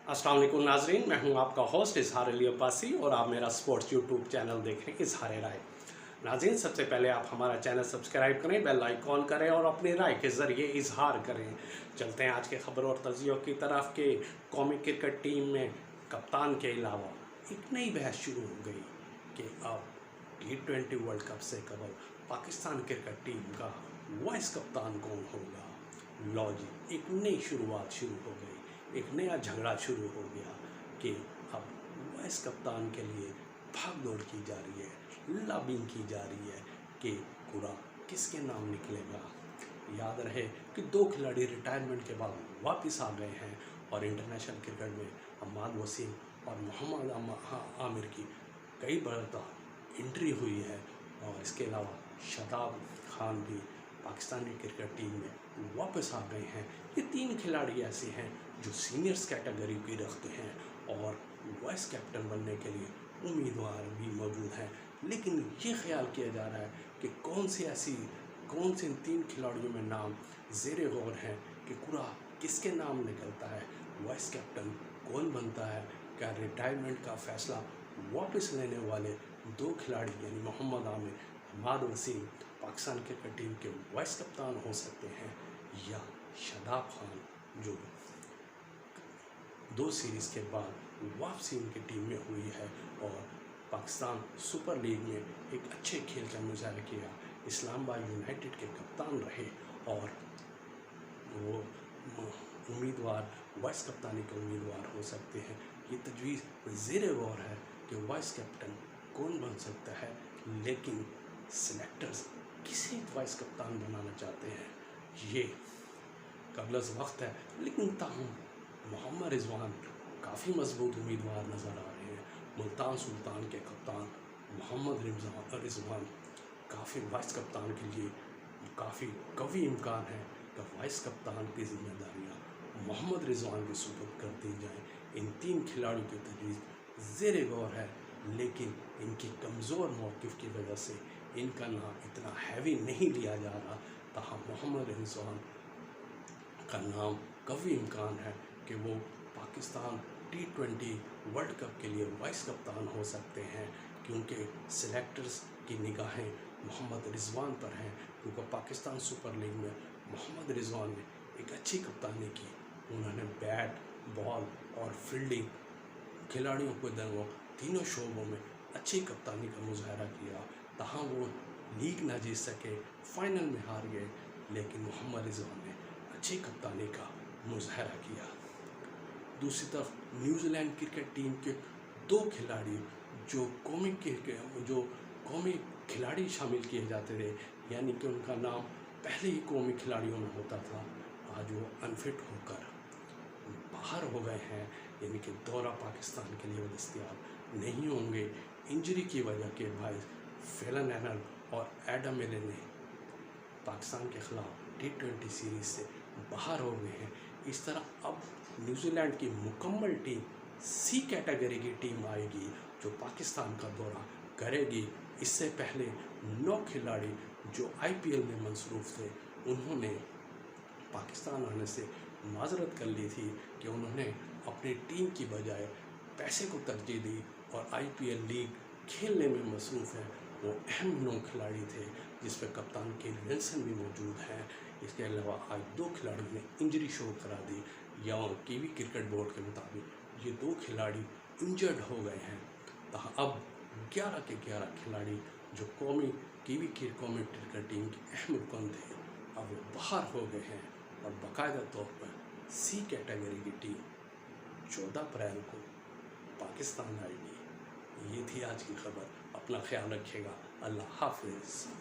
अस्सलाम वालेकुम नाजरीन, मैं हूं आपका होस्ट इजहार अली अब्बासी और आप मेरा स्पोर्ट्स यूट्यूब चैनल देख रहे हैं इजहार राय। नाज़रीन, सबसे पहले आप हमारा चैनल सब्सक्राइब करें, बेल आइकॉन करें और अपनी राय के ज़रिए इजहार करें। चलते हैं आज के खबर और तज्जियों की तरफ के कौमी क्रिकेट टीम में कप्तान के अलावा एक नई बहस शुरू हो गई कि अब T20 वर्ल्ड कप से कबल पाकिस्तान क्रिकेट टीम का वाइस कप्तान कौन होगा। लो जी, एक नई शुरुआत शुरू हो गई, एक नया झगड़ा शुरू हो गया कि अब वाइस कप्तान के लिए भाग दौड़ की जा रही है, लॉबिंग की जा रही है कि पूरा किसके नाम निकलेगा। याद रहे कि दो खिलाड़ी रिटायरमेंट के बाद वापस आ गए हैं और इंटरनेशनल क्रिकेट में हम्माद वसीम और मोहम्मद आमिर की कई बार एंट्री हुई है और इसके अलावा शादाब खान भी पाकिस्तानी क्रिकेट टीम में वापस आ गए हैं। ये तीन खिलाड़ी ऐसे हैं जो सीनियर्स कैटेगरी की रखते हैं और वाइस कैप्टन बनने के लिए उम्मीदवार भी मौजूद हैं। लेकिन ये ख्याल किया जा रहा है कि कौन से इन तीन खिलाड़ियों में नाम ज़ेरे गौर हैं कि पूरा किसके नाम निकलता है, वाइस कैप्टन कौन बनता है। क्या रिटायरमेंट का फ़ैसला वापस लेने वाले दो खिलाड़ी यानी मोहम्मद आमिर, हम्माद वसीम पाकिस्तान क्रिकेट टीम के वाइस कप्तान हो सकते हैं, या शादाब खान जो 2 सीरीज़ के बाद वापसी उनकी टीम में हुई है और पाकिस्तान सुपर लीग में एक अच्छे खेल का मुजाहरा किया, इस्लामाबाद यूनाइटेड के कप्तान रहे और वो उम्मीदवार वाइस कप्तानी के उम्मीदवार हो सकते हैं। ये तजवीज़ ज़ेरे गौर है कि वाइस कैप्टन कौन बन सकता है, लेकिन सिलेक्टर्स किसे वाइस कप्तान बनाना चाहते हैं ये कबल वक्त है। लेकिन ताहम मोहम्मद रिजवान काफ़ी मजबूत उम्मीदवार नज़र आ रहे हैं। मुल्तान सुल्तान के कप्तान मोहम्मद रिजवान काफ़ी वाइस कप्तान के लिए काफ़ी कवी इम्कान है कि वाइस कप्तान की जिम्मेदारियाँ मोहम्मद रिजवान के सुपुर्द कर दी जाएँ। इन तीन खिलाड़ियों की तजवीज़ ज़ेरे गौर है, लेकिन इनकी कमज़ोर मौक़िफ़ की वजह से इनका नाम इतना हैवी नहीं लिया जा रहा। ताहम मोहम्मद रिजवान का नाम कवी इम्कान है कि वो पाकिस्तान T20 वर्ल्ड कप के लिए वाइस कप्तान हो सकते हैं, क्योंकि सिलेक्टर्स की निगाहें मोहम्मद रिजवान पर हैं। क्योंकि पाकिस्तान सुपर लीग में मोहम्मद रिजवान ने एक अच्छी कप्तानी की। उन्होंने बैट, बॉल और फील्डिंग खिलाड़ियों को दरवो तीनों शोबों में अच्छी कप्तानी का मुजाहरा किया। तहाँ वो लीग ना जीत सके, फाइनल में हार गए, लेकिन मोहम्मद रिजवान ने अच्छी कप्तानी का मुजाहरा किया। दूसरी तरफ न्यूजीलैंड क्रिकेट टीम के दो खिलाड़ी जो कौमी खिलाड़ी शामिल किए जाते थे, यानी कि उनका नाम पहले ही कौमी खिलाड़ियों में होता था, आज वो अनफिट होकर बाहर हो गए हैं, यानी कि दौरा पाकिस्तान के लिए वो दस्तयाब नहीं होंगे। इंजरी की वजह के बायस फेलन एरनल्ड और एडम मिलर ने पाकिस्तान के ख़िलाफ़ T20 सीरीज़ से बाहर हो गए हैं। इस तरह अब न्यूजीलैंड की मुकम्मल टीम C कैटेगरी की टीम आएगी जो पाकिस्तान का दौरा करेगी। इससे पहले 9 खिलाड़ी जो IPL में मसरूफ़ थे, उन्होंने पाकिस्तान आने से माजरत कर ली थी कि उन्होंने अपनी टीम की बजाय पैसे को तरजीह दी और IPL लीग खेलने में मसरूफ़ हैं। वो अहम 9 खिलाड़ी थे, जिस पर कप्तान केन विल्सन भी मौजूद हैं। इसके अलावा आज 2 खिलाड़ियों ने इंजरी शो करा दी, या कीवी क्रिकेट बोर्ड के मुताबिक ये 2 खिलाड़ी इंजर्ड हो गए हैं। अब 11 के 11 खिलाड़ी जो कीवी क्रिकेट टीम के अहम रुकन थे, अब वो बाहर हो गए हैं और बाकायदा तौर पर C कैटेगरी की टीम 14 अप्रैल को पाकिस्तान आएगी। ये थी आज की खबर। अपना ख्याल रखिएगा। अल्लाह हाफिज़।